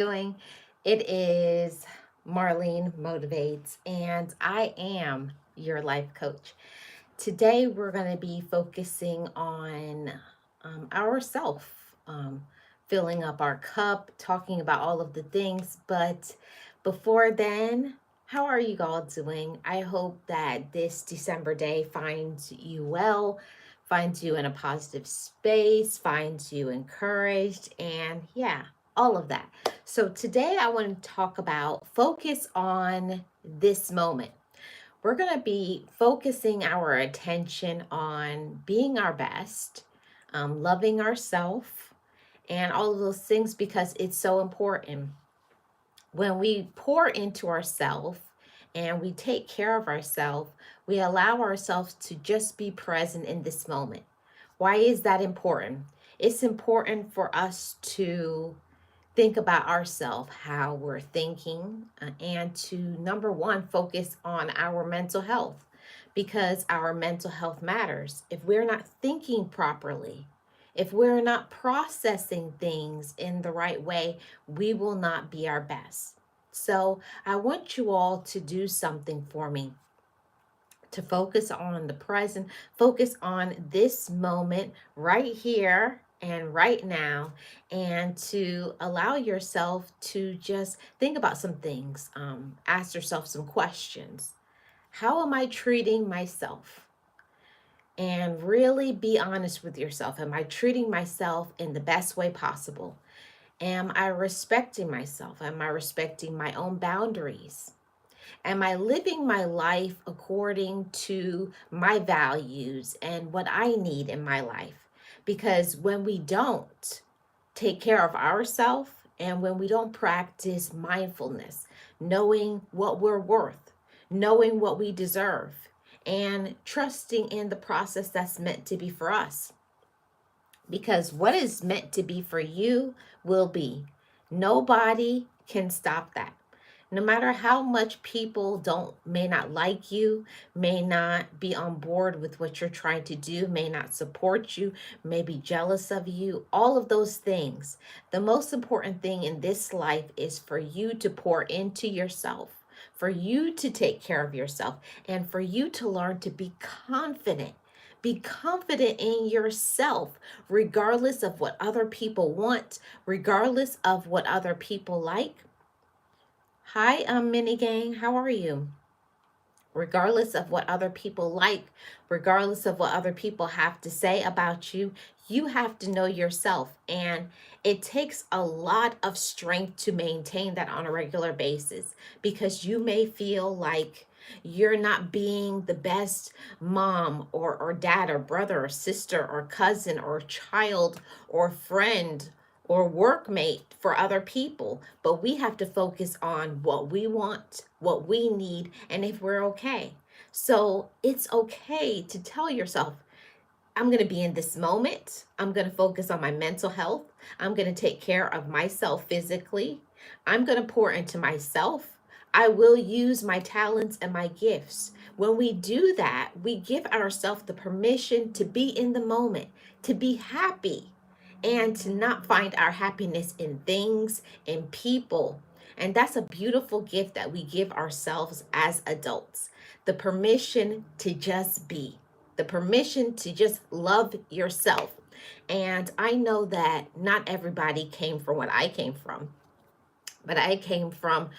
Doing? It is Marlene Motivates, and I am your life coach. Today, we're going to be focusing on ourself, filling up our cup, talking about all of the things. But before then, how are you all doing? I hope that this December day finds you well, finds you in a positive space, finds you encouraged, and yeah, all of that. So, today I want to talk about focus on this moment. We're going to be focusing our attention on being our best, loving ourselves, and all of those things because it's so important. When we pour into ourselves and we take care of ourselves, we allow ourselves to just be present in this moment. Why is that important? It's important for us to think about ourselves, how we're thinking, and to number one, focus on our mental health because our mental health matters. If we're not thinking properly, if we're not processing things in the right way, we will not be our best. So, I want you all to do something for me to focus on the present, focus on this moment right here and right now, and to allow yourself to just think about some things. Ask yourself some questions. How am I treating myself? And really be honest with yourself. Am I treating myself in the best way possible? Am I respecting myself? Am I respecting my own boundaries? Am I living my life according to my values and what I need in my life? Because when we don't take care of ourselves and when we don't practice mindfulness, knowing what we're worth, knowing what we deserve, and trusting in the process that's meant to be for us. Because what is meant to be for you will be. Nobody can stop that. No matter how much people don't may not like you, may not be on board with what you're trying to do, may not support you, may be jealous of you, all of those things. The most important thing in this life is for you to pour into yourself, for you to take care of yourself, and for you to learn to be confident. Be confident in yourself, regardless of what other people want, regardless of what other people like. Hi, mini gang, how are you? Regardless of what other people like, regardless of what other people have to say about you, you have to know yourself. And it takes a lot of strength to maintain that on a regular basis because you may feel like you're not being the best mom or dad or brother or sister or cousin or child or friend or workmate for other people, but we have to focus on what we want, what we need, and if we're okay. So it's okay to tell yourself, I'm going to be in this moment. I'm going to focus on my mental health. I'm going to take care of myself physically. I'm going to pour into myself. I will use my talents and my gifts. When we do that, we give ourselves the permission to be in the moment, to be happy, and to not find our happiness in things, in people. And that's a beautiful gift that we give ourselves as adults, the permission to just be, the permission to just love yourself. And I know that not everybody came from what I came from, but I came from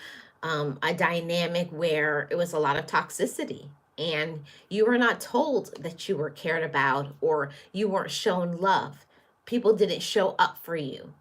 a dynamic where it was a lot of toxicity. And you were not told that you were cared about or you weren't shown love. People didn't show up for you.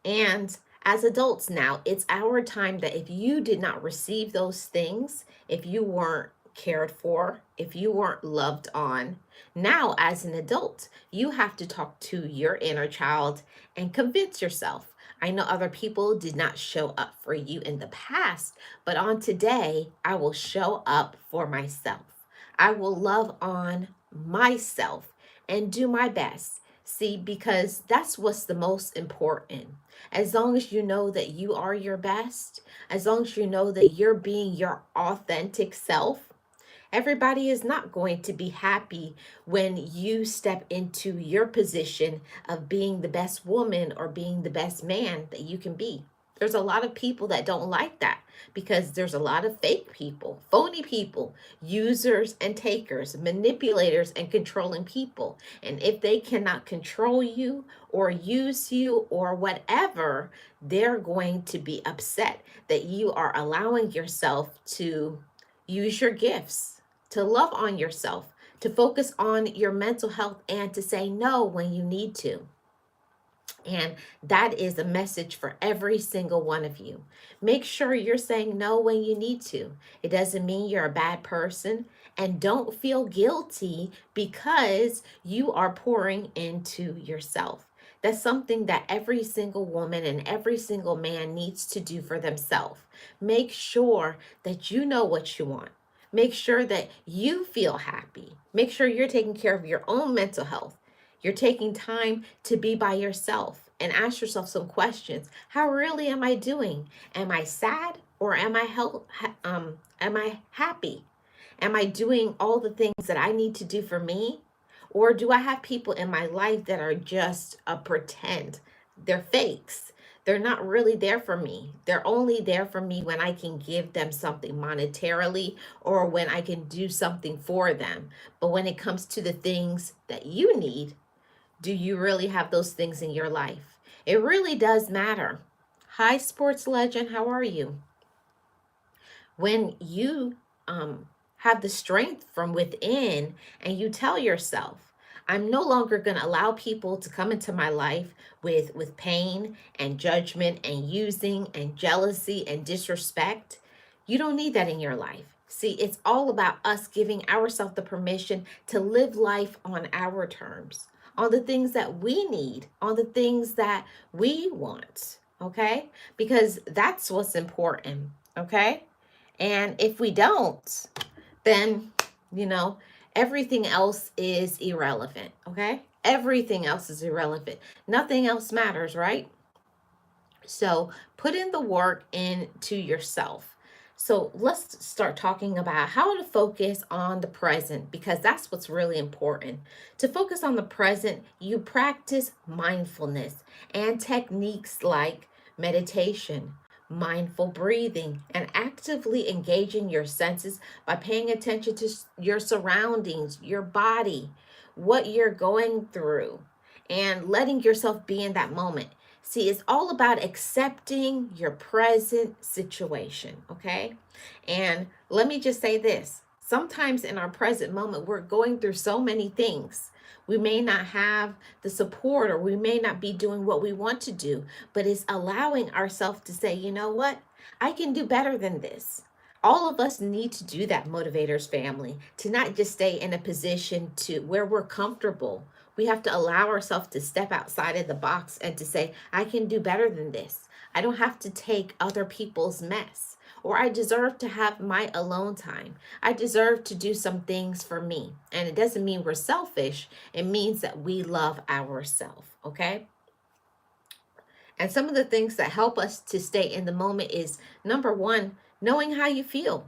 And as adults now, it's our time that if you did not receive those things, if you weren't cared for, if you weren't loved on, now as an adult, you have to talk to your inner child and convince yourself. I know other people did not show up for you in the past, but on today, I will show up for myself. I will love on myself and do my best. See, because that's what's the most important. As long as you know that you are your best, as long as you know that you're being your authentic self, everybody is not going to be happy when you step into your position of being the best woman or being the best man that you can be. There's a lot of people that don't like that because there's a lot of fake people, phony people, users and takers, manipulators and controlling people. And if they cannot control you or use you or whatever, they're going to be upset that you are allowing yourself to use your gifts, to love on yourself, to focus on your mental health, and to say no when you need to. And that is a message for every single one of you. Make sure you're saying no when you need to. It doesn't mean you're a bad person. And don't feel guilty because you are pouring into yourself. That's something that every single woman and every single man needs to do for themselves. Make sure that you know what you want. Make sure that you feel happy. Make sure you're taking care of your own mental health. You're taking time to be by yourself and ask yourself some questions. How really am I doing? Am I sad or am I happy? Am I doing all the things that I need to do for me? Or do I have people in my life that are just a pretend? They're fakes. They're not really there for me. They're only there for me when I can give them something monetarily or when I can do something for them. But when it comes to the things that you need, do you really have those things in your life? It really does matter. Hi, sports legend. How are you? When you have the strength from within and you tell yourself, I'm no longer going to allow people to come into my life with pain and judgment and using and jealousy and disrespect. You don't need that in your life. See, it's all about us giving ourselves the permission to live life on our terms, on the things that we need, on the things that we want, okay? Because that's what's important, okay? And if we don't, then, you know, everything else is irrelevant, okay? Everything else is irrelevant. Nothing else matters, right? So put in the work into yourself. So let's start talking about how to focus on the present because that's what's really important. To focus on the present, you practice mindfulness and techniques like meditation, mindful breathing, and actively engaging your senses by paying attention to your surroundings, your body, what you're going through, and letting yourself be in that moment. See, it's all about accepting your present situation, okay? And let me just say this. Sometimes in our present moment, we're going through so many things. We may not have the support or we may not be doing what we want to do, but it's allowing ourselves to say, you know what? I can do better than this. All of us need to do that, motivators family, to not just stay in a position to where we're comfortable. We have to allow ourselves to step outside of the box and to say, I can do better than this. I don't have to take other people's mess. Or I deserve to have my alone time. I deserve to do some things for me. And it doesn't mean we're selfish. It means that we love ourselves, okay? And some of the things that help us to stay in the moment is number one, knowing how you feel,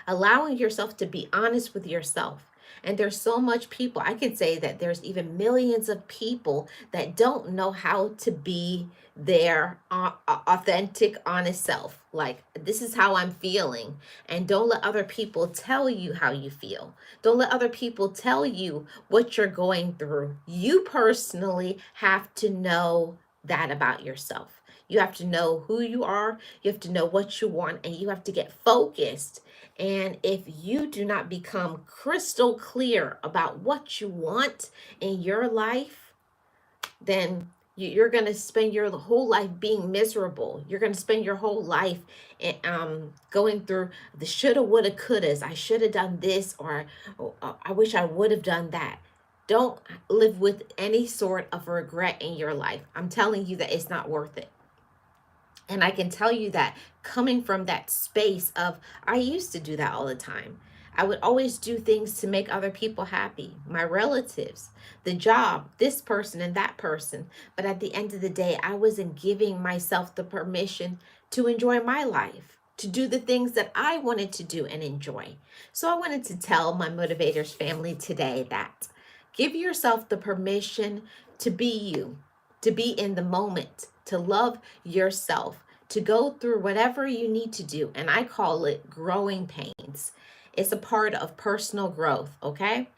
allowing yourself to be honest with yourself. And there's so much people, I can say that there's even millions of people that don't know how to be their authentic, honest self. Like, this is how I'm feeling. And don't let other people tell you how you feel. Don't let other people tell you what you're going through. You personally have to know that about yourself. You have to know who you are, you have to know what you want, and you have to get focused. And if you do not become crystal clear about what you want in your life, then you're going to spend your whole life being miserable. You're going to spend your whole life going through the shoulda, woulda, couldas. I should have done this, or I wish I would have done that. Don't live with any sort of regret in your life. I'm telling you that it's not worth it. And I can tell you that coming from that space of, I used to do that all the time. I would always do things to make other people happy, my relatives, the job, this person and that person. But at the end of the day, I wasn't giving myself the permission to enjoy my life, to do the things that I wanted to do and enjoy. So I wanted to tell my Motivators family today that give yourself the permission to be you, to be in the moment, to love yourself, to go through whatever you need to do. And I call it growing pains. It's a part of personal growth, okay?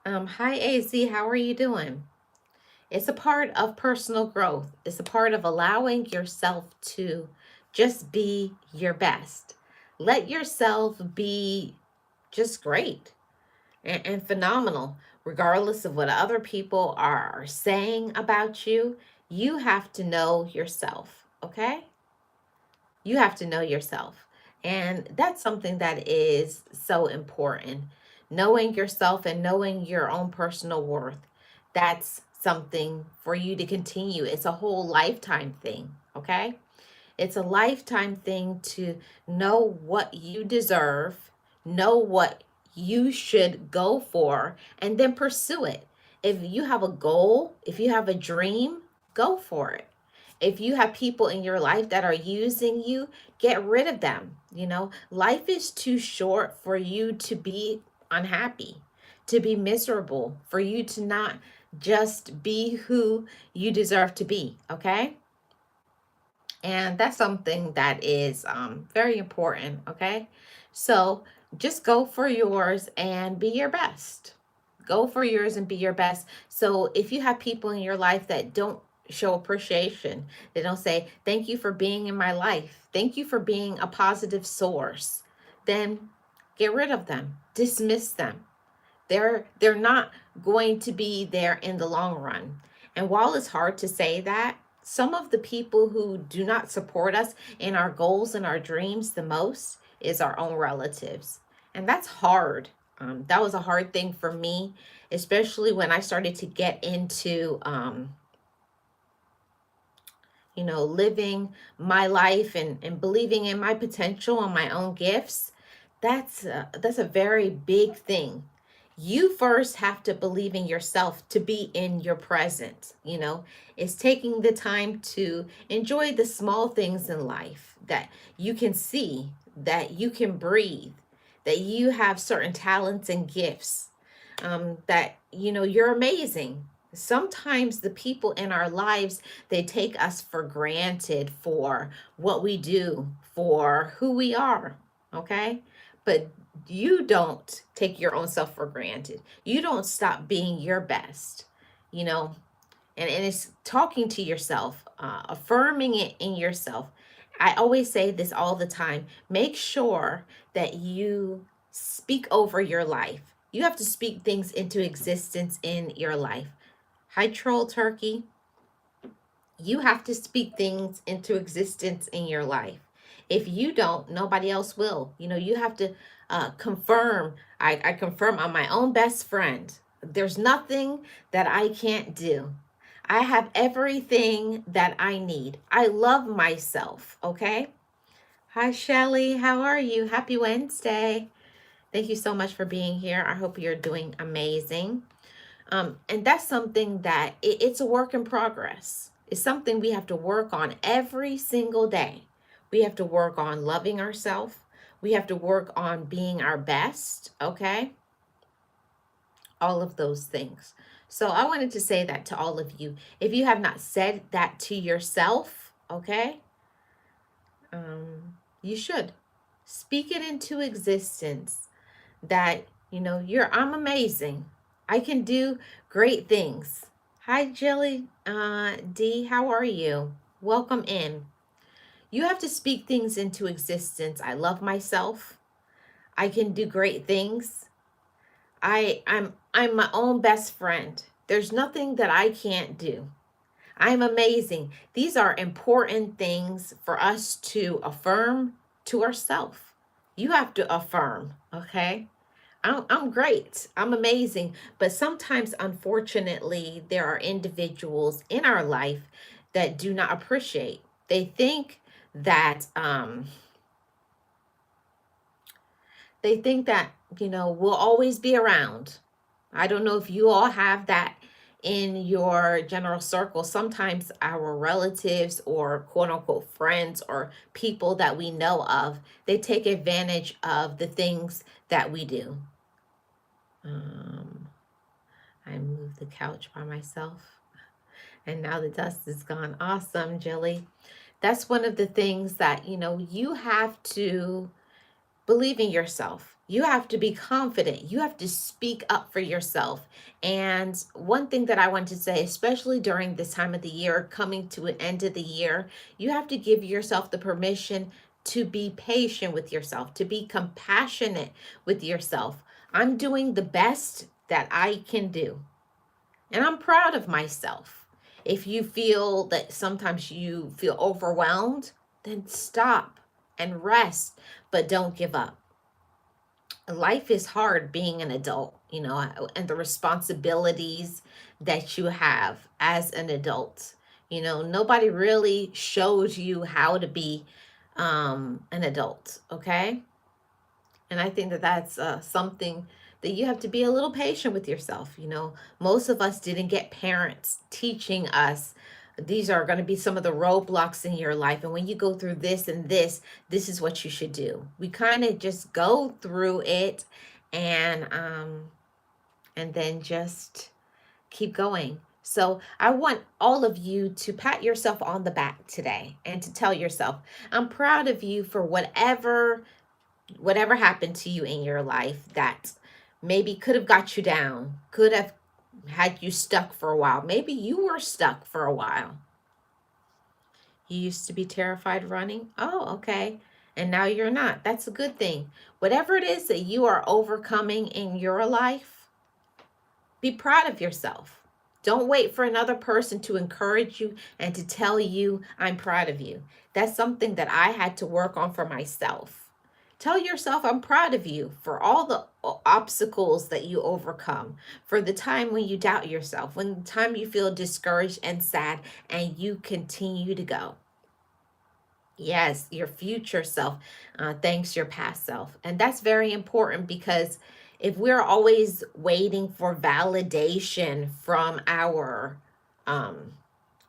Hi, AZ, how are you doing? It's a part of personal growth. It's a part of allowing yourself to just be your best. Let yourself be just great and phenomenal, regardless of what other people are saying about you. You have to know yourself, okay? You have to know yourself. And that's something that is so important. Knowing yourself and knowing your own personal worth. That's something for you to continue. It's a whole lifetime thing, okay? It's a lifetime thing to know what you deserve, know what you should go for, and then pursue it. If you have a goal, if you have a dream, go for it. If you have people in your life that are using you, get rid of them. You know, life is too short for you to be unhappy, to be miserable, for you to not just be who you deserve to be, okay? And that's something that is very important, okay? So just go for yours and be your best. Go for yours and be your best. So if you have people in your life that don't show appreciation, they don't say, thank you for being in my life, thank you for being a positive source, then get rid of them, dismiss them. They're not going to be there in the long run. And while it's hard to say that, some of the people who do not support us in our goals and our dreams the most is our own relatives. And that's hard. That was a hard thing for me, especially when I started to get into living my life and believing in my potential and my own gifts. That's a very big thing. You first have to believe in yourself to be in your present. It's taking the time to enjoy the small things in life that you can see, that you can breathe, that you have certain talents and gifts, that you're amazing. Sometimes the people in our lives, they take us for granted for what we do, for who we are, okay? But you don't take your own self for granted. You don't stop being your best, you know? And it's talking to yourself, affirming it in yourself. I always say this all the time. Make sure that you speak over your life. You have to speak things into existence in your life. Hi, Troll Turkey. You have to speak things into existence in your life. If you don't, nobody else will. You have to confirm. I confirm I'm my own best friend. There's nothing that I can't do. I have everything that I need. I love myself, okay? Hi, Shelly. How are you? Happy Wednesday. Thank you so much for being here. I hope you're doing amazing. And that's something that it's a work in progress. It's something we have to work on every single day. We have to work on loving ourselves. We have to work on being our best, okay? All of those things. So I wanted to say that to all of you. If you have not said that to yourself, okay, you should speak it into existence that, I'm amazing. I can do great things. Hi, Jilly D. How are you? Welcome in. You have to speak things into existence. I love myself. I can do great things. I'm my own best friend. There's nothing that I can't do. I'm amazing. These are important things for us to affirm to ourselves. You have to affirm, okay? I'm great. I'm amazing. But sometimes, unfortunately, there are individuals in our life that do not appreciate. They think that we'll always be around. I don't know if you all have that in your general circle. Sometimes our relatives or quote unquote friends or people that we know of, they take advantage of the things that we do. I moved the couch by myself And now the dust is gone. Awesome, Jilly. That's one of the things that, you have to believe in yourself. You have to be confident. You have to speak up for yourself. And one thing that I want to say, especially during this time of the year, coming to an end of the year, you have to give yourself the permission to be patient with yourself, to be compassionate with yourself. I'm doing the best that I can do, and I'm proud of myself. If you feel that sometimes you feel overwhelmed, then stop and rest, but don't give up. Life is hard being an adult, and the responsibilities that you have as an adult. Nobody really shows you how to be an adult, okay? And I think that that's something that you have to be a little patient with yourself. Most of us didn't get parents teaching us these are going to be some of the roadblocks in your life. And when you go through this and this is what you should do. We kind of just go through it and then just keep going. So I want all of you to pat yourself on the back today and to tell yourself, I'm proud of you for whatever happened to you in your life that maybe could have got you down, could have had you stuck for a while. Maybe you were stuck for a while. You used to be terrified running. Oh, okay. And now you're not. That's a good thing. Whatever it is that you are overcoming in your life, be proud of yourself. Don't wait for another person to encourage you and to tell you, I'm proud of you. That's something that I had to work on for myself. Tell yourself, I'm proud of you for all the obstacles that you overcome, for the time when you doubt yourself, when the time you feel discouraged and sad, and you continue to go. Yes, your future self thanks your past self. And that's very important because if we're always waiting for validation um,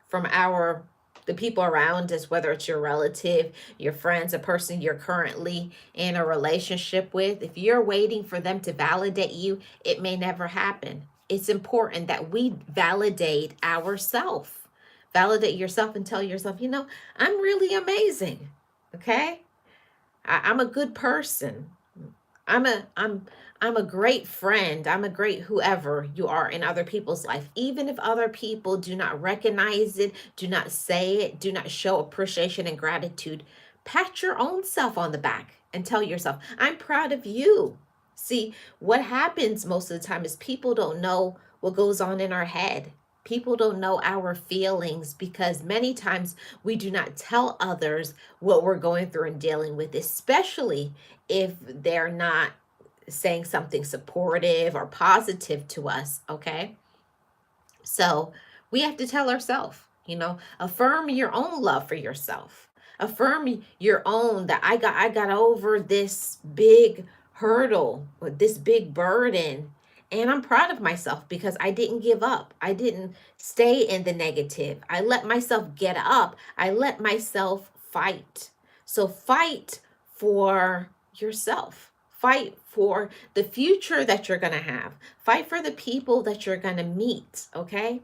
from our the people around us, whether it's your relative, your friends, a person you're currently in a relationship with, if you're waiting for them to validate you, it may never happen. It's important that we validate ourselves. Validate yourself and tell yourself, I'm really amazing. Okay? I'm a good person. I'm a I'm I'm a great friend. I'm a great whoever you are in other people's life. Even if other people do not recognize it, do not say it, do not show appreciation and gratitude, pat your own self on the back and tell yourself, I'm proud of you. See, what happens most of the time is people don't know what goes on in our head. People don't know our feelings because many times we do not tell others what we're going through and dealing with, especially if they're not saying something supportive or positive to us, okay? So we have to tell ourselves, affirm your own love for yourself. Affirm your own that I got over this big hurdle or this big burden, and I'm proud of myself because I didn't give up. I didn't stay in the negative. I let myself get up. I let myself fight. So fight for yourself. Fight for the future that you're going to have. Fight for the people that you're going to meet, okay?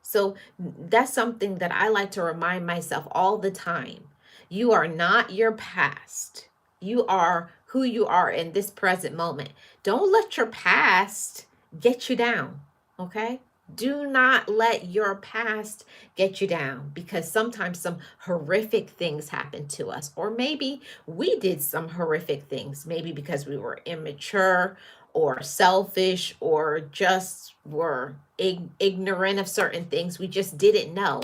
So that's something that I like to remind myself all the time. You are not your past. You are who you are in this present moment. Don't let your past get you down, okay? Do not let your past get you down because sometimes some horrific things happen to us. Or maybe we did some horrific things, maybe because we were immature or selfish or just were ignorant of certain things. We just didn't know.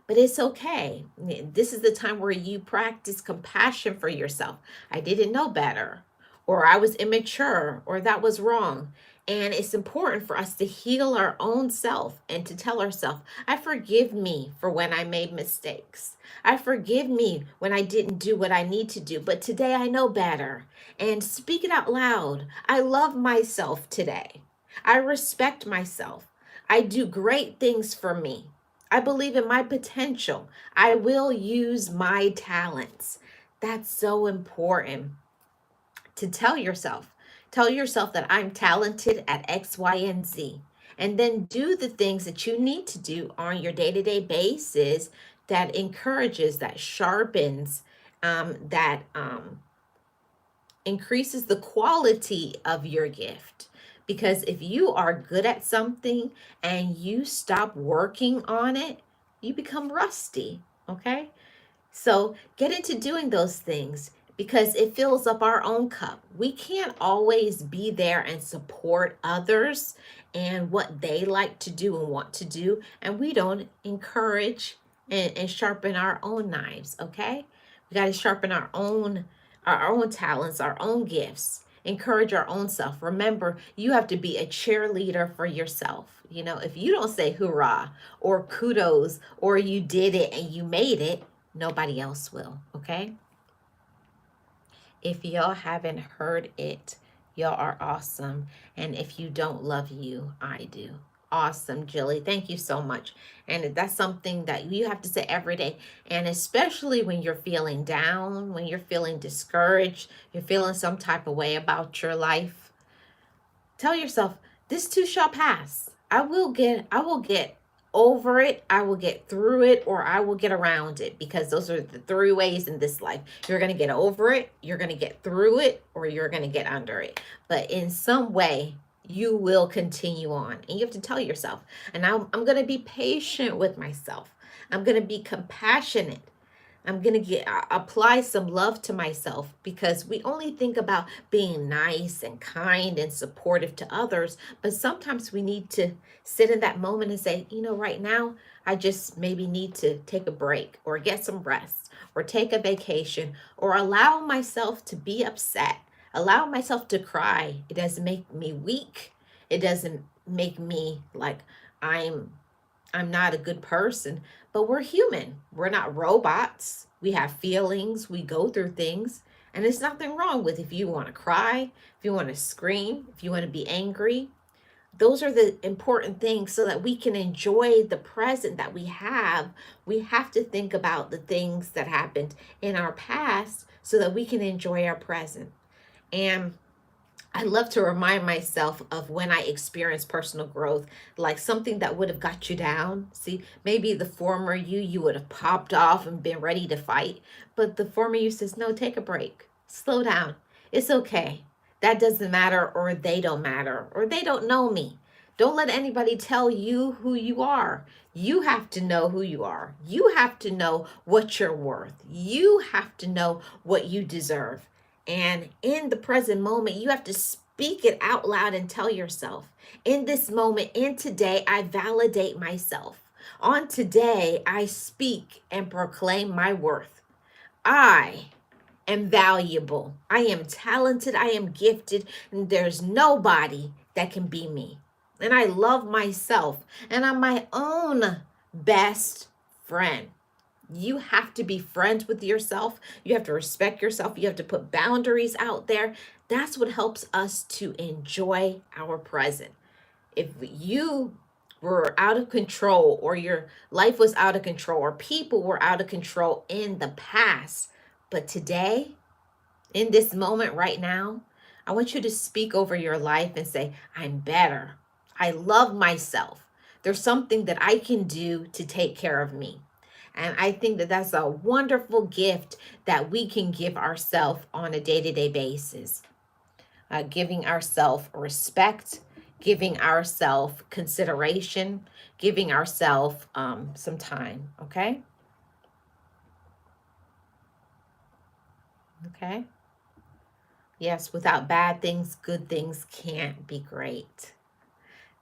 But it's okay. This is the time where you practice compassion for yourself. I didn't know better, or I was immature, or that was wrong. And it's important for us to heal our own self and to tell ourselves, I forgive me for when I made mistakes. I forgive me when I didn't do what I need to do, but today I know better. And speak it out loud. I love myself today. I respect myself. I do great things for me. I believe in my potential. I will use my talents. That's so important to tell yourself. Tell yourself that I'm talented at X, Y, and Z. and then do the things that you need to do on your day-to-day basis that encourages, that sharpens, that increases the quality of your gift. Because if you are good at something and you stop working on it, you become rusty. Okay? So get into doing those things because it fills up our own cup. We can't always be there and support others and what they like to do and want to do, and we don't encourage and sharpen our own knives. Okay, we got to sharpen our own talents, our own gifts. Encourage our own self. Remember, you have to be a cheerleader for yourself. You know, if you don't say hoorah or kudos or you did it and you made it, nobody else will. Okay? If y'all haven't heard it, y'all are awesome. And if you don't love you, I do. Awesome, Jilly. Thank you so much. And that's something that you have to say every day. And especially when you're feeling down, when you're feeling discouraged, you're feeling some type of way about your life, tell yourself, this too shall pass. I will get over it. I will get through it, or I will get around it, because those are the three ways in this life. You're going to get over it, you're going to get through it, or you're going to get under it. But in some way, you will continue on. And you have to tell yourself, and I'm going to be patient with myself. I'm going to be compassionate. I'm going to apply some love to myself, because we only think about being nice and kind and supportive to others. But sometimes we need to sit in that moment and say, you know, right now, I just maybe need to take a break or get some rest or take a vacation or allow myself to be upset, allow myself to cry. It doesn't make me weak. It doesn't make me like I'm not a good person, but we're human. We're not robots. We have feelings. We go through things. And there's nothing wrong with if you want to cry, if you want to scream, if you want to be angry. Those are the important things so that we can enjoy the present that we have. We have to think about the things that happened in our past so that we can enjoy our present. And I love to remind myself of when I experienced personal growth, like something that would have got you down. See, maybe the former you would have popped off and been ready to fight. But the former you says, no, take a break. Slow down. It's okay. That doesn't matter, or they don't matter, or they don't know me. Don't let anybody tell you who you are. You have to know who you are. You have to know what you're worth. You have to know what you deserve. And in the present moment, you have to speak it out loud and tell yourself, in this moment, in today, I validate myself. On today, I speak and proclaim my worth. I am valuable. I am talented. I am gifted. And there's nobody that can be me. And I love myself. And I'm my own best friend. You have to be friends with yourself. You have to respect yourself. You have to put boundaries out there. That's what helps us to enjoy our present. If you were out of control, or your life was out of control, or people were out of control in the past, but today, in this moment right now, I want you to speak over your life and say, I'm better. I love myself. There's something that I can do to take care of me. And I think that that's a wonderful gift that we can give ourselves on a day-to-day basis. Giving ourselves respect, giving ourselves consideration, giving ourselves some time, okay? Okay? Yes, without bad things, good things can't be great.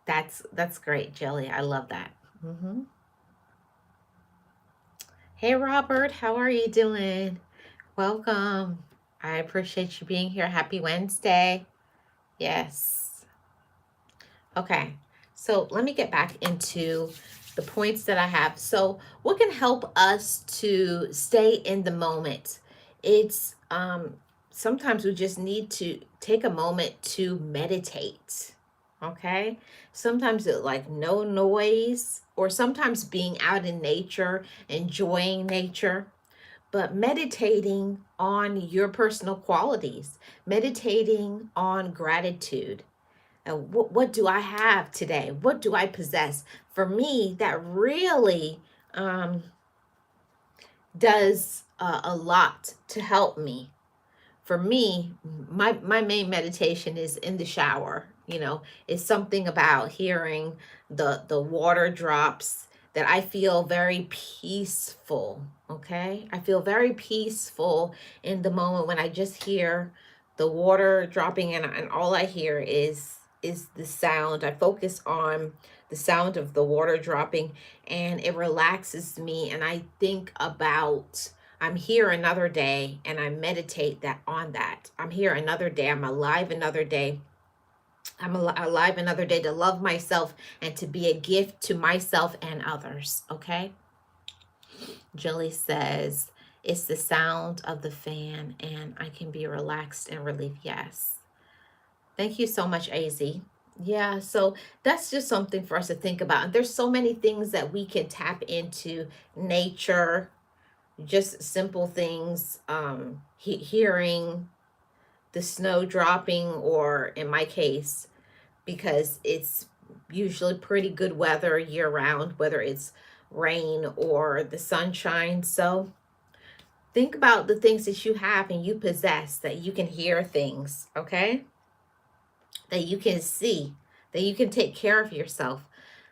That's great, Jelly. I love that. Mm-hmm. Hey, Robert, how are you doing? Welcome. I appreciate you being here. Happy Wednesday. Yes. Okay. So let me get back into the points that I have. So what can help us to stay in the moment? It's sometimes we just need to take a moment to meditate. Okay. Sometimes it like no noise, or sometimes being out in nature, enjoying nature, but meditating on your personal qualities, meditating on gratitude, What do I have today? What do I possess? For me, that really does a lot to help me. For me, my main meditation is in the shower. It's something about hearing the water drops that I feel very peaceful. Okay, I feel very peaceful in the moment when I just hear the water dropping, and all I hear is the sound. I focus on the sound of the water dropping, and it relaxes me, and I think about I'm here another day, and I meditate that on that. I'm here another day. I'm alive another day. Alive another day to love myself and to be a gift to myself and others. Okay. Jilly says, it's the sound of the fan and I can be relaxed and relieved. Yes. Thank you so much, AZ. Yeah, so that's just something for us to think about. And there's so many things that we can tap into: nature, just simple things, hearing the snow dropping, or in my case, because it's usually pretty good weather year round, whether it's rain or the sunshine. So think about the things that you have and you possess, that you can hear things, okay, that you can see, that you can take care of yourself.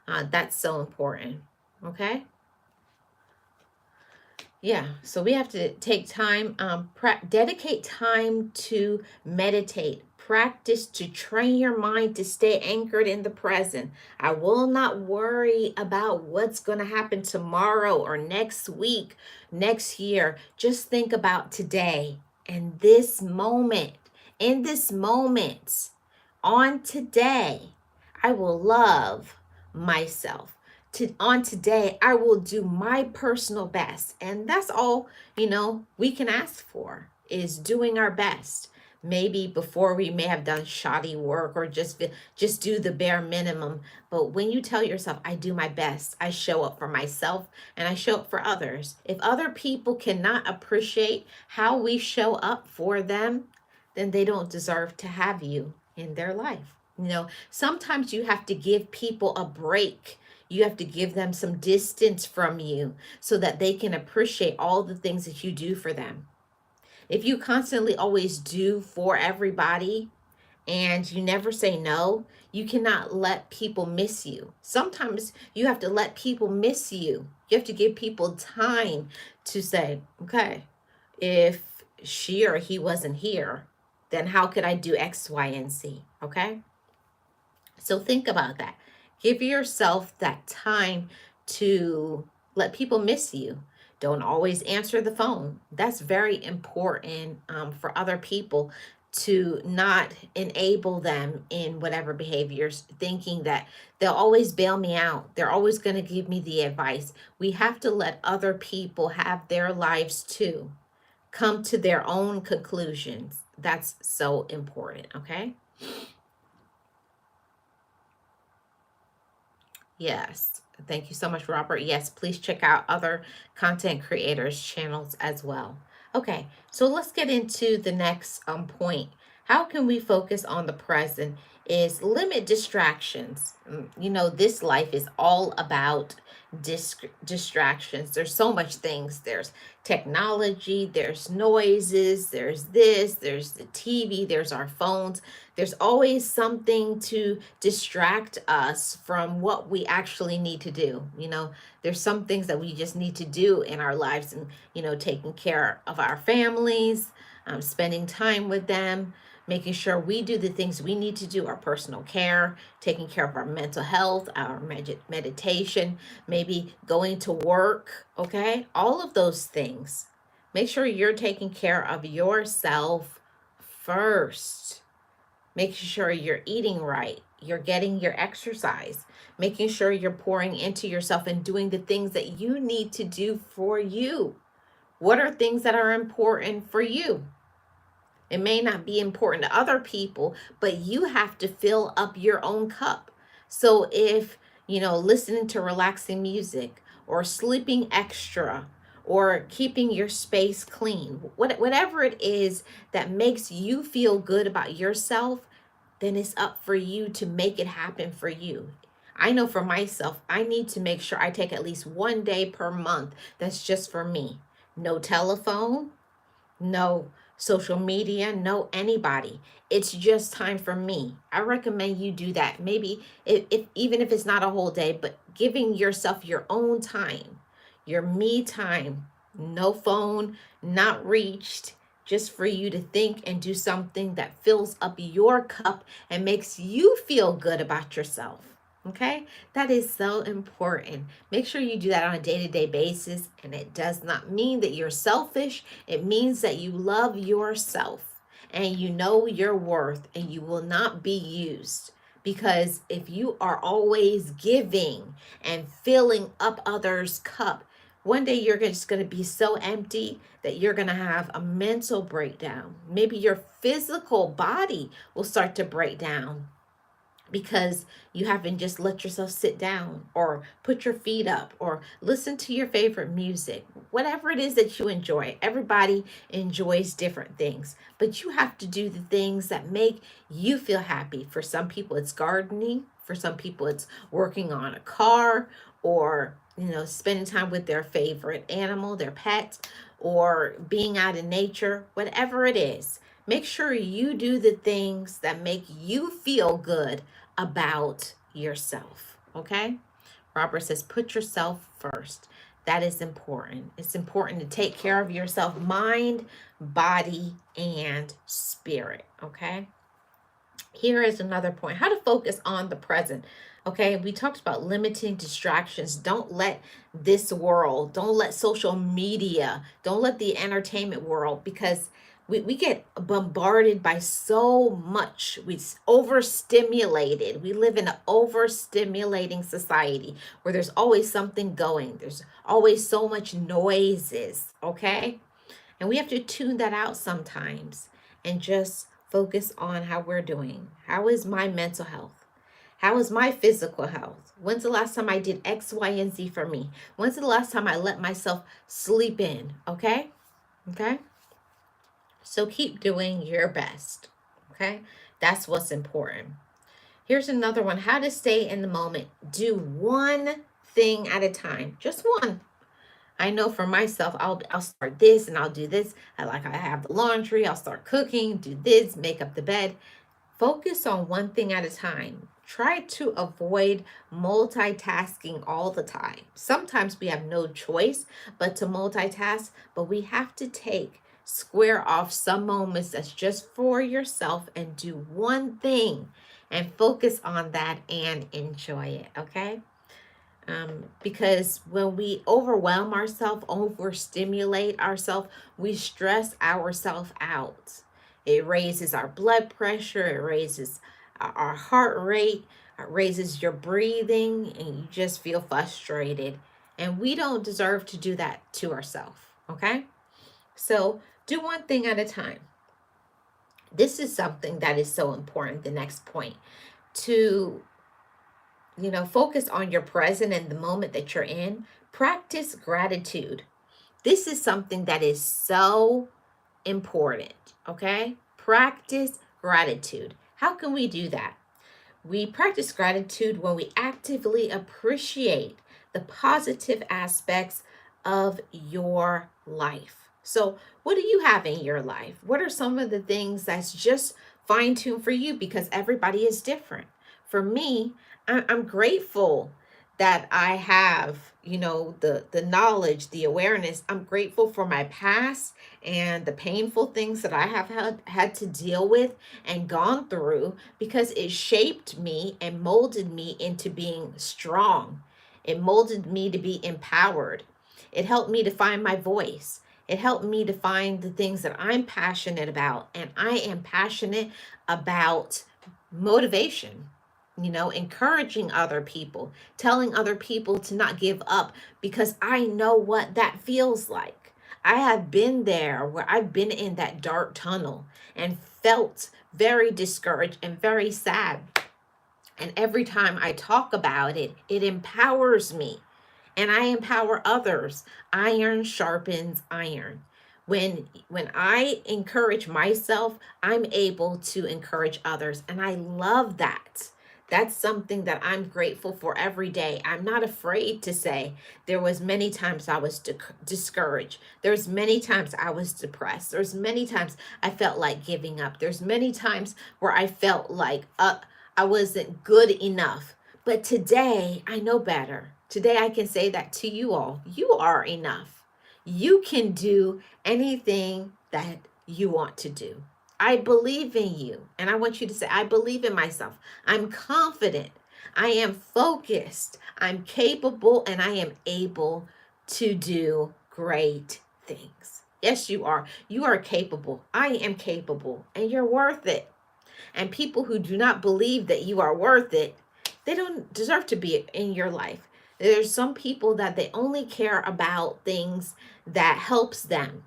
That's so important. Okay. Yeah, so we have to take time, dedicate time to meditate, practice to train your mind to stay anchored in the present. I will not worry about what's going to happen tomorrow or next week, next year. Just think about today and this moment. In this moment, on today, I will love myself. On today, I will do my personal best. And that's all, we can ask for, is doing our best. Maybe before we may have done shoddy work or just do the bare minimum. But when you tell yourself, I do my best, I show up for myself and I show up for others. If other people cannot appreciate how we show up for them, then they don't deserve to have you in their life. Sometimes you have to give people a break. You have to give them some distance from you so that they can appreciate all the things that you do for them. If you constantly always do for everybody and you never say no, you cannot let people miss you. Sometimes you have to let people miss you. You have to give people time to say, okay, if she or he wasn't here, then how could I do X, Y, and Z? Okay. So think about that. Give yourself that time to let people miss you. Don't always answer the phone. That's very important for other people, to not enable them in whatever behaviors, thinking that they'll always bail me out. They're always going to give me the advice. We have to let other people have their lives too, come to their own conclusions. That's so important, okay? Yes. Thank you so much, Robert. Yes, please check out other content creators' channels as well. Okay, so let's get into the next point. How can we focus on the present? Is limit distractions. This life is all about distractions. There's so much things. There's technology, there's noises, there's this, there's the TV, there's our phones. There's always something to distract us from what we actually need to do. There's some things that we just need to do in our lives, and, taking care of our families, spending time with them, making sure we do the things we need to do, our personal care, taking care of our mental health, our meditation, maybe going to work, okay? All of those things. Make sure you're taking care of yourself first. Making sure you're eating right, you're getting your exercise, making sure you're pouring into yourself and doing the things that you need to do for you. What are things that are important for you? It may not be important to other people, but you have to fill up your own cup. So if, listening to relaxing music or sleeping extra or keeping your space clean, whatever it is that makes you feel good about yourself, then it's up for you to make it happen for you. I know for myself, I need to make sure I take at least one day per month that's just for me. No telephone, no social media, no anybody. It's just time for me. I recommend you do that. Maybe if even if it's not a whole day, but giving yourself your own time, your me time, no phone, not reached, just for you to think and do something that fills up your cup and makes you feel good about yourself. Okay, that is so important. Make sure you do that on a day to day basis. And it does not mean that you're selfish, it means that you love yourself and you know your worth and you will not be used. Because if you are always giving and filling up others' cup, one day you're just going to be so empty that you're going to have a mental breakdown. Maybe your physical body will start to break down because you haven't just let yourself sit down or put your feet up or listen to your favorite music. Whatever it is that you enjoy, everybody enjoys different things, but you have to do the things that make you feel happy. For some people it's gardening, for some people it's working on a car, or spending time with their favorite animal, their pet, or being out in nature. Whatever it is, make sure you do the things that make you feel good about yourself. Okay? Robert says, put yourself first. That is important. It's important to take care of yourself, mind, body, and spirit. Okay? Here is another point: how to focus on the present. Okay, we talked about limiting distractions. Don't let this world, don't let social media, don't let the entertainment world, because we get bombarded by so much. We overstimulated. We live in an overstimulating society where there's always something going. There's always so much noises, okay? And we have to tune that out sometimes and just focus on how we're doing. How is my mental health? How is my physical health? When's the last time I did X, Y, and Z for me? When's the last time I let myself sleep in? Okay? Okay? So keep doing your best. Okay? That's what's important. Here's another one: how to stay in the moment. Do one thing at a time. Just one. I know for myself, I'll start this and I'll do this. I have the laundry, I'll start cooking, do this, make up the bed. Focus on one thing at a time. Try to avoid multitasking all the time. Sometimes we have no choice but to multitask, but we have to square off some moments that's just for yourself and do one thing and focus on that and enjoy it, okay? Because when we overwhelm ourselves, overstimulate ourselves, we stress ourselves out. It raises our blood pressure, it raises our heart rate, it raises your breathing, and you just feel frustrated. And we don't deserve to do that to ourselves, okay? So do one thing at a time. This is something that is so important, the next point, to focus on your present and the moment that you're in. Practice gratitude. This is something that is so important, okay? Practice gratitude. How can we do that? We practice gratitude when we actively appreciate the positive aspects of your life. So, what do you have in your life? What are some of the things that's just fine tuned for you? Because everybody is different. For me, I'm grateful that I have, the knowledge, the awareness. I'm grateful for my past and the painful things that I have had to deal with and gone through, because it shaped me and molded me into being strong. It molded me to be empowered. It helped me to find my voice. It helped me to find the things that I'm passionate about. And I am passionate about motivation, encouraging other people, telling other people to not give up, because I know what that feels like. I have been there where I've been in that dark tunnel and felt very discouraged and very sad. And every time I talk about it, it empowers me and I empower others. Iron sharpens iron. When I encourage myself, I'm able to encourage others, and I love that. That's something that I'm grateful for every day. I'm not afraid to say there was many times I was discouraged. There's many times I was depressed. There's many times I felt like giving up. There's many times where I felt like I wasn't good enough. But today I know better. Today I can say that to you all. You are enough. You can do anything that you want to do. I believe in you. And I want you to say, I believe in myself. I'm confident. I am focused. I'm capable and I am able to do great things. Yes, you are. You are capable. I am capable and you're worth it. And people who do not believe that you are worth it, they don't deserve to be in your life. There's some people that they only care about things that helps them,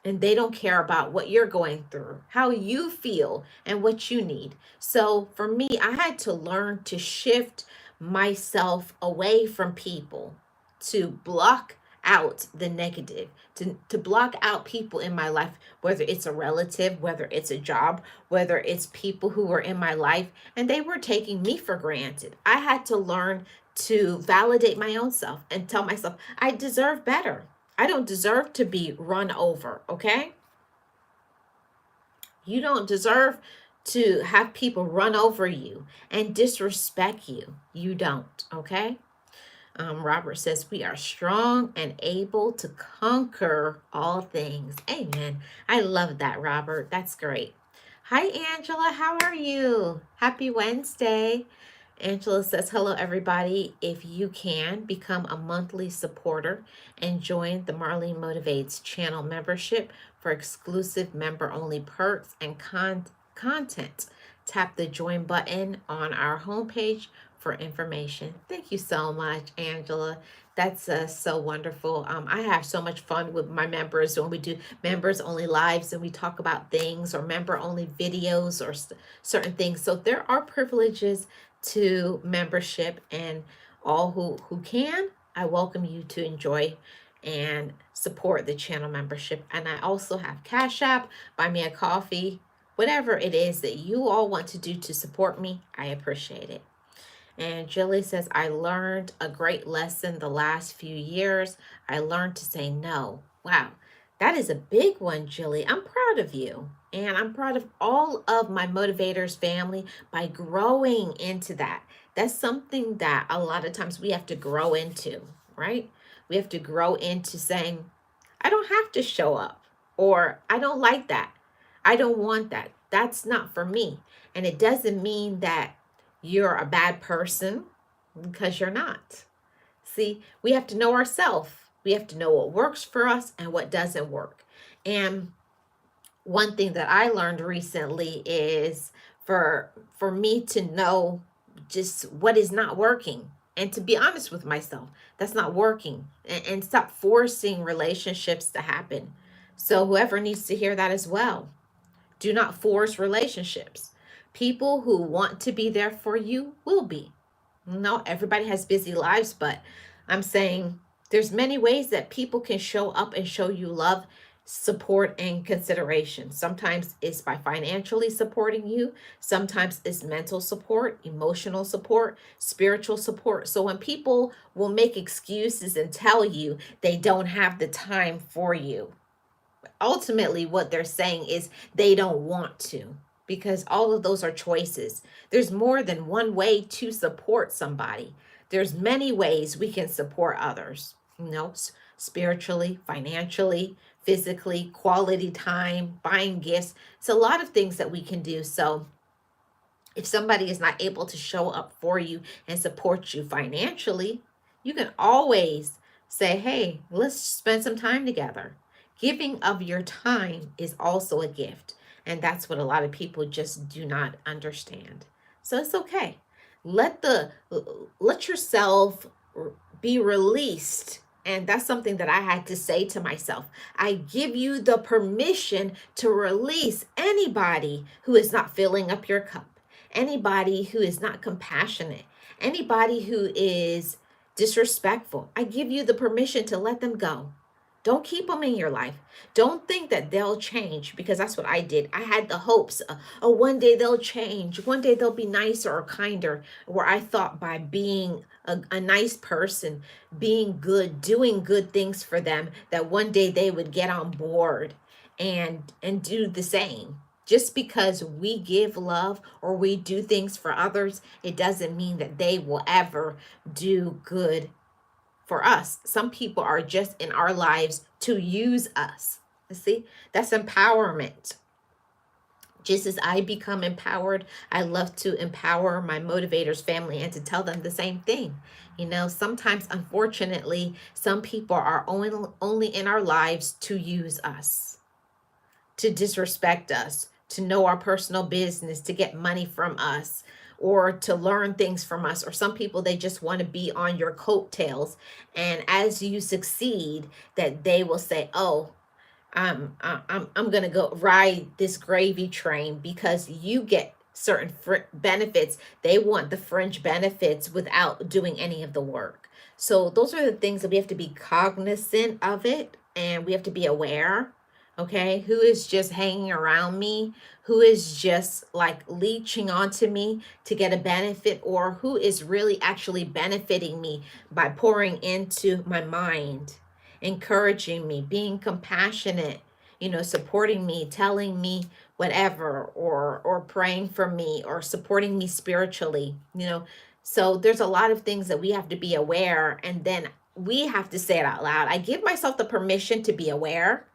and they don't care about what you're going through, how you feel, and what you need. So for me, I had to learn to shift myself away from people, to block out the negative, to block out people in my life, whether it's a relative, whether it's a job, whether it's people who were in my life and they were taking me for granted. I had to learn to validate my own self and tell myself I deserve better. I don't deserve to be run over, okay? You don't deserve to have people run over you and disrespect you. You don't, okay? Robert says, we are strong and able to conquer all things. Amen. I love that, Robert. That's great. Hi, Angela. How are you? Happy Wednesday. Angela says, hello, everybody. If you can, become a monthly supporter and join the Marlene Motivates channel membership for exclusive member-only perks and content. Tap the join button on our homepage for information. Thank you so much, Angela. That's so wonderful. I have so much fun with my members when we do members only lives and we talk about things, or member only videos, or certain things. So there are privileges to membership, and all who can, I welcome you to enjoy and support the channel membership. And I also have Cash App, Buy Me a Coffee, whatever it is that you all want to do to support me. I appreciate it. And Jilly says, I learned a great lesson the last few years. I learned to say no. Wow, that is a big one, Jilly. I'm proud of you. And I'm proud of all of my motivators family by growing into that. That's something that a lot of times we have to grow into, right? We have to grow into saying, I don't have to show up, or I don't like that. I don't want that. That's not for me. And it doesn't mean that you're a bad person, because you're not. See, we have to know ourselves. We have to know what works for us and what doesn't work. And one thing that I learned recently is for me to know just what is not working, and to be honest with myself, that's not working, and stop forcing relationships to happen. So whoever needs to hear that as well. Do not force relationships. People who want to be there for you will be. No, everybody has busy lives, but I'm saying there's many ways that people can show up and show you love, support, and consideration. Sometimes it's by financially supporting you. Sometimes it's mental support, emotional support, spiritual support. So when people will make excuses and tell you they don't have the time for you, ultimately what they're saying is they don't want to, because all of those are choices. There's more than one way to support somebody. There's many ways we can support others, spiritually, financially, physically, quality time, buying gifts. It's a lot of things that we can do. So if somebody is not able to show up for you and support you financially, you can always say, hey, let's spend some time together. Giving of your time is also a gift. And that's what a lot of people just do not understand. So it's okay. Let yourself be released. And that's something that I had to say to myself. I give you the permission to release anybody who is not filling up your cup, anybody who is not compassionate, anybody who is disrespectful. I give you the permission to let them go. Don't keep them in your life. Don't think that they'll change, because that's what I did. I had the hopes, oh, one day they'll change. One day they'll be nicer or kinder. Where I thought by being a nice person, being good, doing good things for them, that one day they would get on board and do the same. Just because we give love or we do things for others, it doesn't mean that they will ever do good for us. Some people are just in our lives to use us. See, that's empowerment. Just as I become empowered, I love to empower my motivators family and to tell them the same thing. Sometimes, unfortunately, some people are only in our lives to use us, to disrespect us, to know our personal business, to get money from us, or to learn things from us. Or some people, they just want to be on your coattails. And as you succeed, that they will say, oh, I'm gonna go ride this gravy train because you get certain benefits. They want the fringe benefits without doing any of the work. So those are the things that we have to be cognizant of it, and we have to be aware. Okay, who is just hanging around me? Who is just like leeching onto me to get a benefit, or who is really actually benefiting me by pouring into my mind, encouraging me, being compassionate, supporting me, telling me whatever, or praying for me, or supporting me spiritually. So there's a lot of things that we have to be aware, and then we have to say it out loud. I give myself the permission to be aware,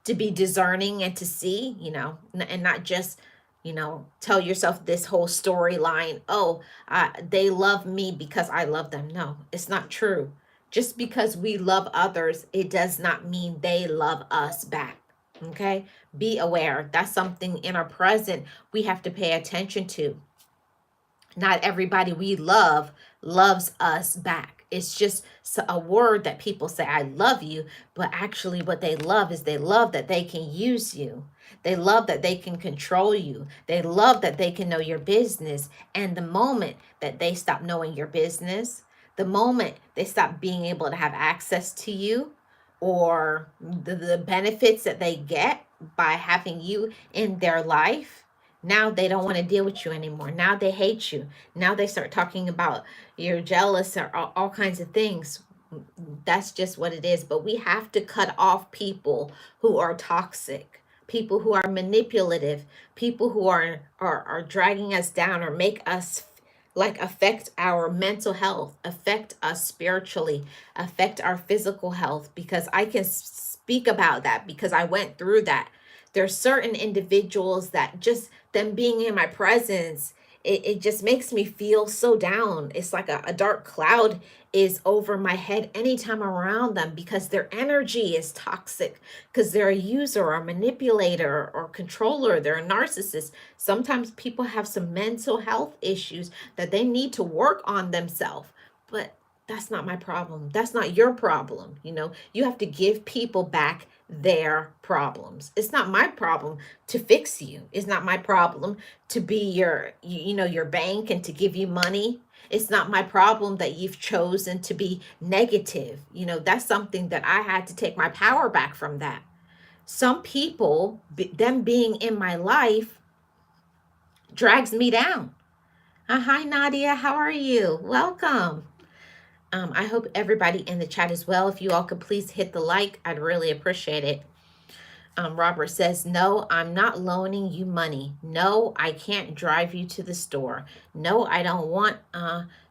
to be discerning, and to see, and not just, tell yourself this whole storyline. Oh, they love me because I love them. No, it's not true. Just because we love others, it does not mean they love us back. Okay? Be aware. That's something in our present we have to pay attention to. Not everybody we love loves us back. It's just a word that people say, I love you, but actually what they love is they love that they can use you. They love that they can control you. They love that they can know your business. And the moment that they stop knowing your business, the moment they stop being able to have access to you, or the benefits that they get by having you in their life, now they don't want to deal with you anymore. Now they hate you. Now they start talking about you're jealous, or all kinds of things. That's just what it is. But we have to cut off people who are toxic, people who are manipulative, people who are dragging us down, or make us like affect our mental health, affect us spiritually, affect our physical health. Because I can speak about that because I went through that. There's certain individuals that just them being in my presence, it just makes me feel so down. It's like a dark cloud is over my head anytime I'm around them, because their energy is toxic, because they're a user or a manipulator or controller. They're a narcissist. Sometimes people have some mental health issues that they need to work on themselves. But that's not my problem. That's not your problem. You have to give people back their problems. It's not my problem to fix you. It's not my problem to be your bank and to give you money. It's not my problem that you've chosen to be negative. That's something that I had to take my power back from that. Some people, them being in my life, drags me down. Hi, Nadia. How are you? Welcome. I hope everybody in the chat as well. If you all could please hit the like, I'd really appreciate it. Robert says, no, I'm not loaning you money. No, I can't drive you to the store. No, I don't want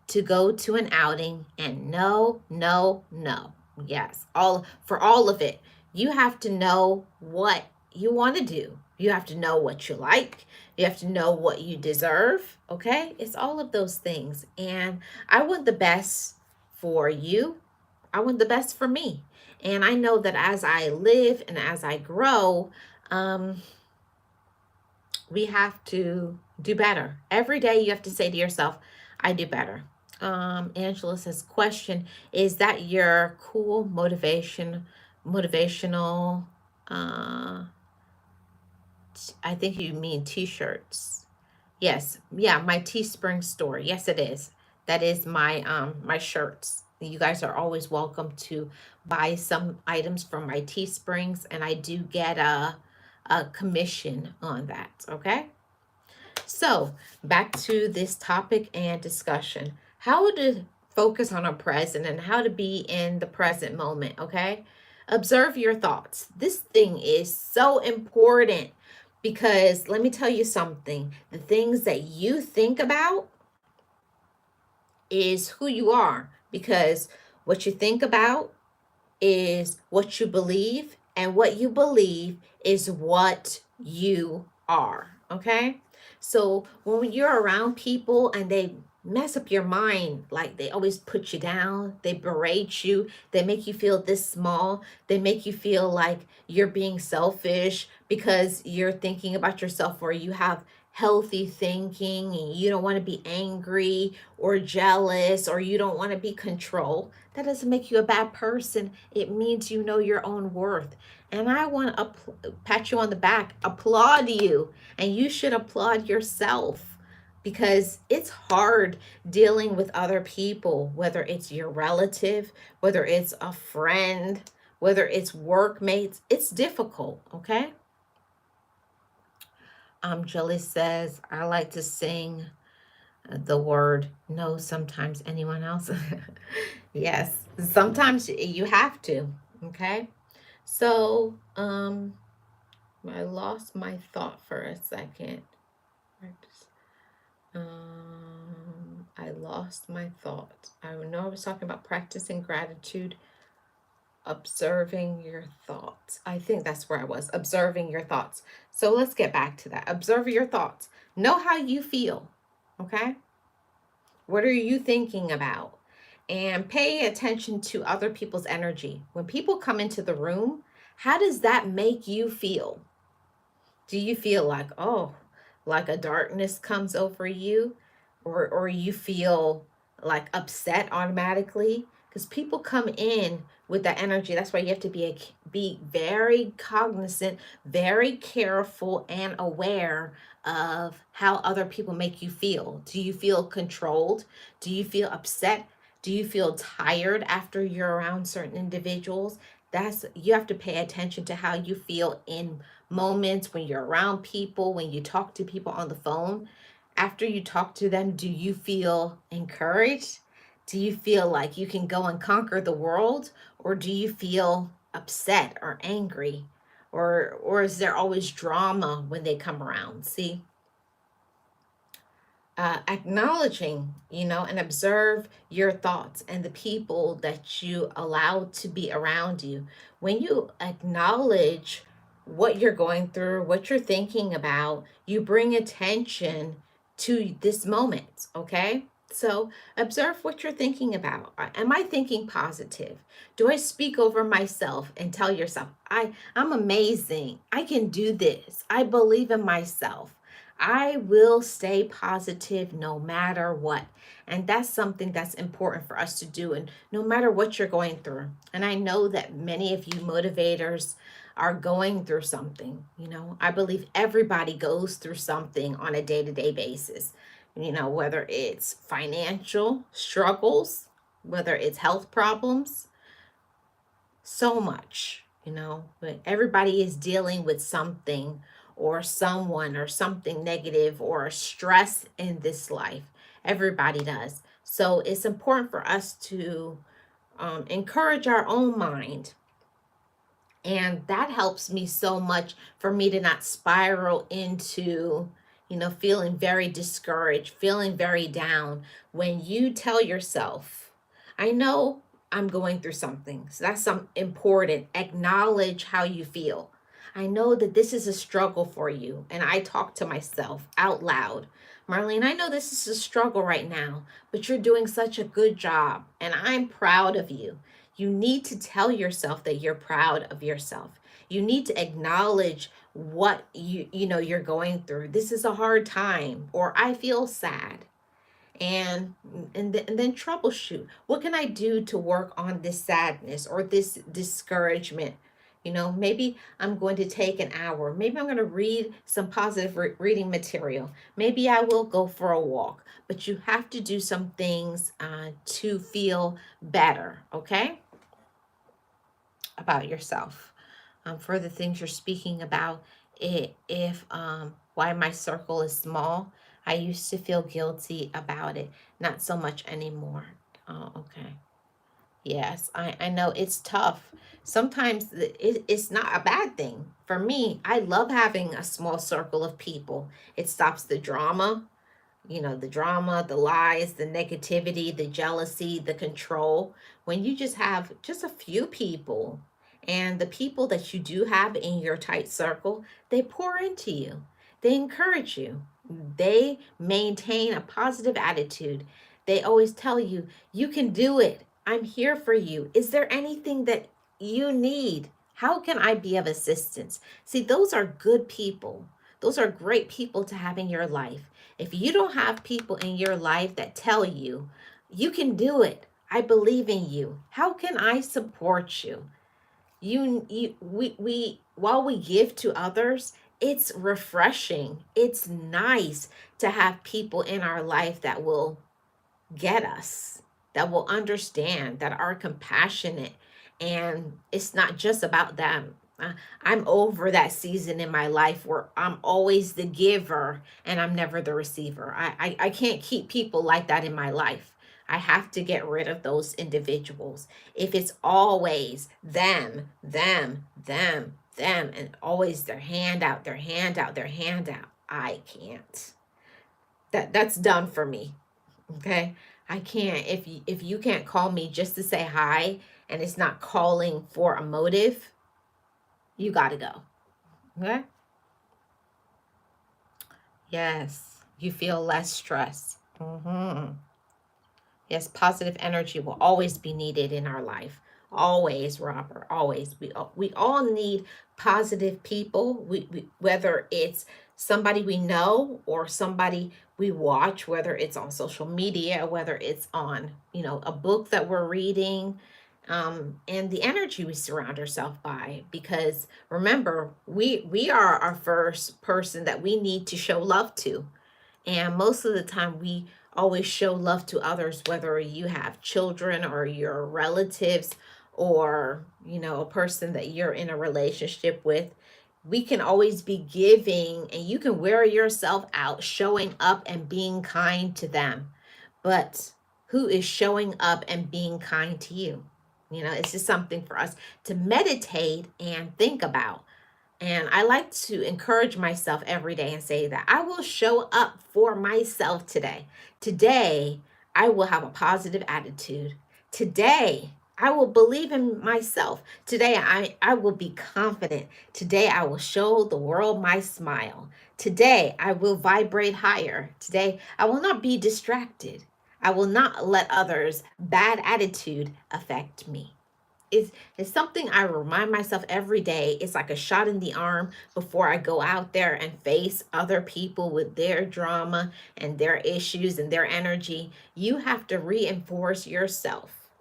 to go to an outing. And no, no, no. Yes, for all of it. You have to know what you want to do. You have to know what you like. You have to know what you deserve. Okay? It's all of those things. And I want the best for you. I want the best for me. And I know that as I live and as I grow, we have to do better. Every day you have to say to yourself, I do better. Angela says, question, is that your cool motivational, I think you mean t-shirts. Yes. Yeah, my Teespring store. Yes, it is. That is my my shirts. You guys are always welcome to buy some items from my Teesprings, and I do get a commission on that, okay? So, back to this topic and discussion. How to focus on our present and how to be in the present moment, okay? Observe your thoughts. This thing is so important because let me tell you something. The things that you think about is who you are, because what you think about is what you believe, and what you believe is what you are. Okay? So when you're around people and they mess up your mind, like they always put you down, they berate you, they make you feel this small, they make you feel like you're being selfish because you're thinking about yourself, or you have healthy thinking and you don't want to be angry or jealous, or you don't want to be controlled. That doesn't make you a bad person. It means you know your own worth. And I want to pat you on the back, applaud you, and you should applaud yourself, because it's hard dealing with other people, whether it's your relative, whether it's a friend, whether it's workmates. It's difficult, okay? Julie says, I like to sing the word no sometimes. Anyone else? Yes, sometimes you have to, okay? So I lost my thought for a second. I lost my thought. I know I was talking about practicing gratitude, observing your thoughts. I think that's where I was, observing your thoughts. So let's get back to that. Observe your thoughts. Know how you feel, okay? What are you thinking about? And pay attention to other people's energy. When people come into the room, how does that make you feel? Do you feel like, oh, like a darkness comes over you? Or you feel like upset automatically? Because people come in with that energy. That's why you have to be very cognizant, very careful, and aware of how other people make you feel. Do you feel controlled? Do you feel upset? Do you feel tired after you're around certain individuals? You have to pay attention to how you feel in moments when you're around people, when you talk to people on the phone. After you talk to them, do you feel encouraged? Do you feel like you can go and conquer the world? Or do you feel upset or angry? Or is there always drama when they come around? See, acknowledging, and observe your thoughts and the people that you allow to be around you. When you acknowledge what you're going through, what you're thinking about, you bring attention to this moment, okay? So observe what you're thinking about. Am I thinking positive? Do I speak over myself and tell yourself, I'm amazing. I can do this. I believe in myself. I will stay positive no matter what. And that's something that's important for us to do. And no matter what you're going through. And I know that many of you motivators are going through something. I believe everybody goes through something on a day-to-day basis. Whether it's financial struggles, whether it's health problems, so much, but everybody is dealing with something or someone or something negative or stress in this life. Everybody does. So it's important for us to encourage our own mind. And that helps me so much for me to not spiral into, feeling very discouraged, feeling very down. When you tell yourself, I know I'm going through something. So that's some important. Acknowledge how you feel. I know that this is a struggle for you. And I talk to myself out loud. Marlene, I know this is a struggle right now, but you're doing such a good job. And I'm proud of you. You need to tell yourself that you're proud of yourself. You need to acknowledge what you're going through. This is a hard time, or I feel sad. And then troubleshoot. What can I do to work on this sadness or this discouragement? Maybe I'm going to take an hour. Maybe I'm going to read some positive reading material. Maybe I will go for a walk. But you have to do some things to feel better, okay, about yourself. For the things you're speaking about, if why my circle is small, I used to feel guilty about it. Not so much anymore. Oh, okay. Yes, I know it's tough. Sometimes it's not a bad thing. For me, I love having a small circle of people. It stops the drama, the lies, the negativity, the jealousy, the control. When you just have just a few people, and the people that you do have in your tight circle, they pour into you, they encourage you, they maintain a positive attitude. They always tell you, you can do it. I'm here for you. Is there anything that you need? How can I be of assistance? See, those are good people. Those are great people to have in your life. If you don't have people in your life that tell you, you can do it, I believe in you, how can I support you? We while we give to others, it's refreshing. It's nice to have people in our life that will get us, that will understand, that are compassionate. And it's not just about them. I'm over that season in my life where I'm always the giver and I'm never the receiver. I can't keep people like that in my life. I have to get rid of those individuals. If it's always them, and always their hand out, their hand out, their hand out, I can't. That's done for me. Okay. I can't. If you can't call me just to say hi and it's not calling for a motive, you got to go. Okay. Yes. You feel less stress. Yes, positive energy will always be needed in our life. Always, Robert. Always. We all need positive people. We whether it's somebody we know or somebody we watch, whether it's on social media, whether it's on a book that we're reading, and the energy we surround ourselves by. Because remember, we are our first person that we need to show love to. And most of the time, we always show love to others, whether you have children or your relatives or, a person that you're in a relationship with. We can always be giving, and you can wear yourself out showing up and being kind to them. But who is showing up and being kind to you? It's just something for us to meditate and think about. And I like to encourage myself every day and say that I will show up for myself today. Today, I will have a positive attitude. Today, I will believe in myself. Today, I will be confident. Today, I will show the world my smile. Today, I will vibrate higher. Today, I will not be distracted. I will not let others' bad attitude affect me. It's something I remind myself every day. It's like a shot in the arm before I go out there and face other people with their drama and their issues and their energy. You have to reinforce yourself,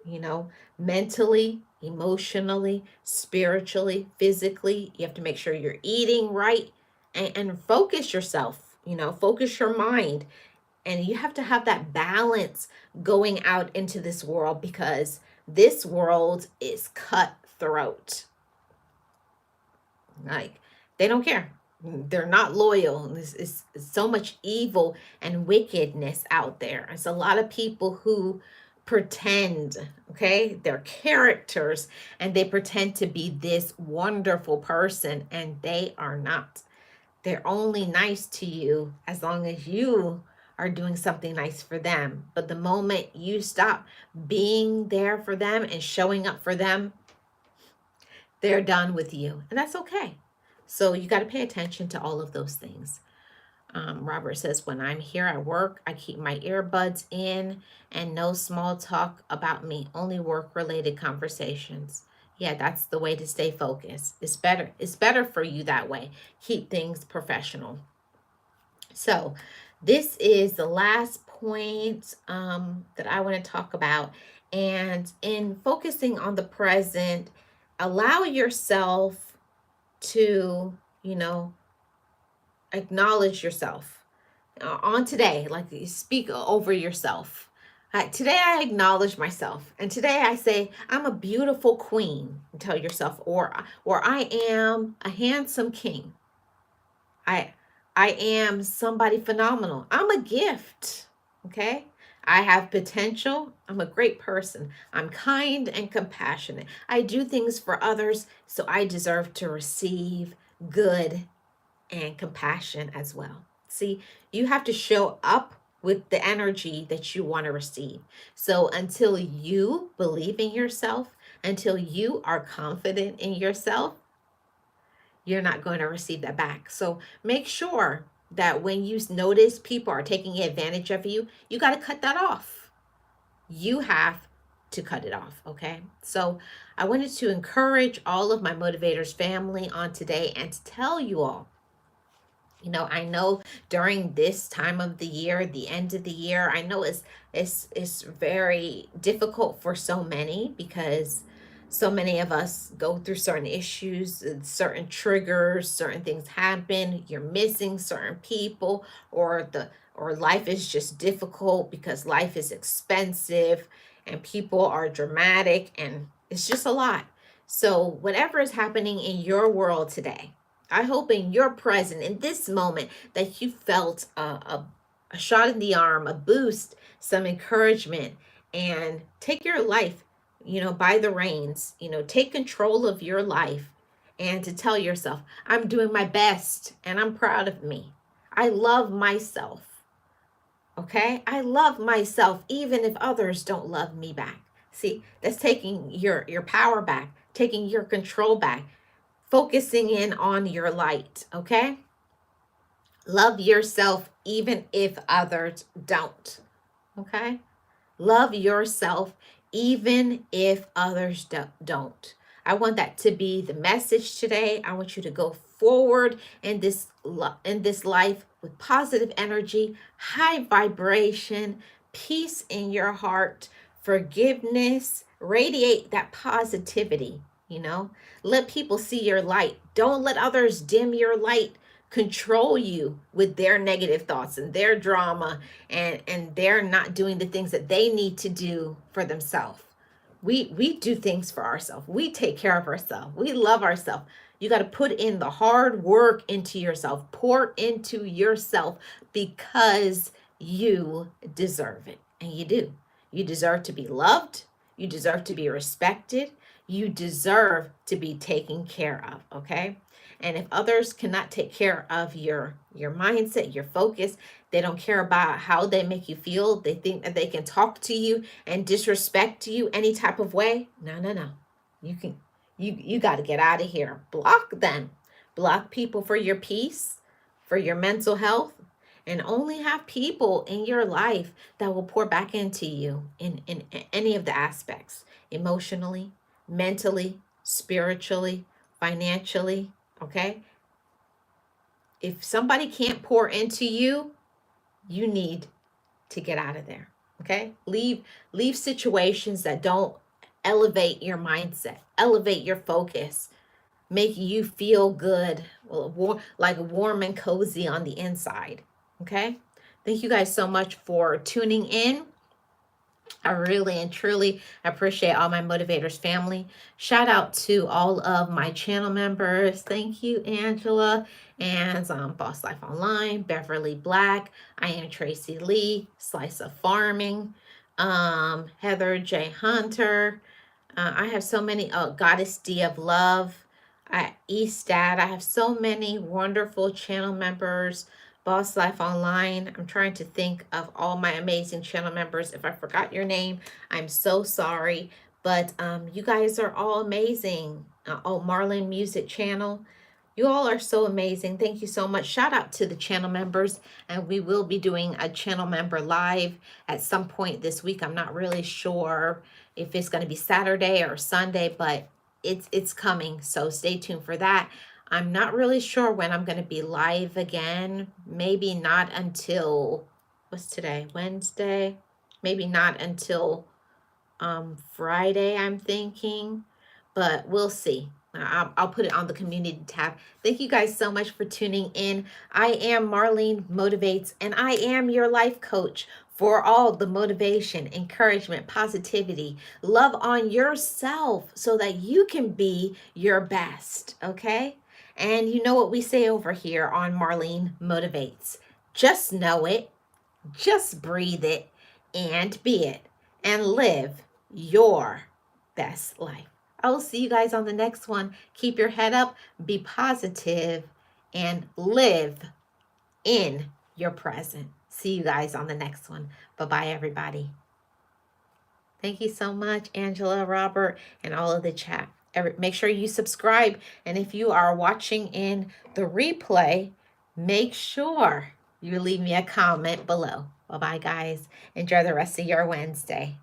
mentally, emotionally, spiritually, physically. You have to make sure you're eating right, and focus yourself, focus your mind. And you have to have that balance going out into this world, because this world is cutthroat. Like, they don't care. They're not loyal. This is so much evil and wickedness out there. It's a lot of people who pretend, okay? They're characters, and they pretend to be this wonderful person, and they are not. They're only nice to you as long as you are doing something nice for them. But the moment you stop being there for them and showing up for them, they're done with you. And that's okay. So you got to pay attention to all of those things. Robert says, when I'm here at work, I keep my earbuds in and no small talk about me, only work related conversations. Yeah, that's the way to stay focused. It's better. It's better for you that way. Keep things professional. So this is the last point that I want to talk about. And in focusing on the present, allow yourself to, acknowledge yourself on today. Like, you speak over yourself. Today I acknowledge myself, and today I say I'm a beautiful queen. Tell yourself, or I am a handsome king. I I am somebody phenomenal. I'm a gift. Okay? I have potential. I'm a great person. I'm kind and compassionate. I do things for others, so I deserve to receive good and compassion as well. See, you have to show up with the energy that you want to receive. So until you believe in yourself, until you are confident in yourself, you're not going to receive that back. So make sure that when you notice people are taking advantage of you, you got to cut that off. You have to cut it off, okay? So I wanted to encourage all of my motivators family on today and to tell you all, I know during this time of the year, the end of the year, I know it's very difficult for so many because so many of us go through certain issues, certain triggers, certain things happen, you're missing certain people, or life is just difficult because life is expensive and people are dramatic, and it's just a lot. So whatever is happening in your world today, I hope in your present, in this moment, that you felt a shot in the arm, a boost, some encouragement, and take your life, by the reins, take control of your life, and to tell yourself, I'm doing my best and I'm proud of me. I love myself. Okay? I love myself even if others don't love me back. See, that's taking your power back, taking your control back, focusing in on your light, okay? Love yourself even if others don't, okay? Love yourself even if others don't. I want that to be the message today. I want you to go forward in this life with positive energy, high vibration, peace in your heart, forgiveness, radiate that positivity, Let people see your light. Don't let others dim your light, control you with their negative thoughts and their drama, and they're not doing the things that they need to do for themselves. We do things for ourselves. We take care of ourselves. We love ourselves. You got to put in the hard work into yourself. Pour into yourself because you deserve it. And you do. You deserve to be loved. You deserve to be respected. You deserve to be taken care of, okay? And if others cannot take care of your mindset, your focus, they don't care about how they make you feel, they think that they can talk to you and disrespect you any type of way. No, no, no. You got to get out of here. Block them. Block people for your peace, for your mental health, and only have people in your life that will pour back into you in any of the aspects, emotionally, mentally, spiritually, financially, okay? If somebody can't pour into you, you need to get out of there, okay? Leave situations that don't elevate your mindset, elevate your focus, make you feel good, like warm and cozy on the inside, okay? Thank you guys so much for tuning in. I really and truly appreciate all my motivators family. Shout out to all of my channel members. Thank you, Angela, and Boss Life Online, Beverly Black. I am Tracy Lee, Slice of Farming, Heather J. Hunter. I have so many, Goddess D of Love, Eastad. I have so many wonderful channel members. Boss Life Online. I'm trying to think of all my amazing channel members. If I forgot your name, I'm so sorry. But you guys are all amazing. Marlene Music Channel. You all are so amazing. Thank you so much. Shout out to the channel members. And we will be doing a channel member live at some point this week. I'm not really sure if it's going to be Saturday or Sunday, but it's coming. So stay tuned for that. I'm not really sure when I'm going to be live again. Maybe not until, what's today? Wednesday? Maybe not until Friday, I'm thinking. but we'll see. I'll put it on the community tab. Thank you guys so much for tuning in. I am Marlene Motivates, and I am your life coach for all the motivation, encouragement, positivity. Love on yourself so that you can be your best, okay? And you know what we say over here on Marlene Motivates. Just know it, just breathe it, and be it, and live your best life. I will see you guys on the next one. Keep your head up, be positive, and live in your present. See you guys on the next one. Bye-bye, everybody. Thank you so much, Angela, Robert, and all of the chat. Make sure you subscribe. And if you are watching in the replay, make sure you leave me a comment below. Bye-bye, guys. Enjoy the rest of your Wednesday.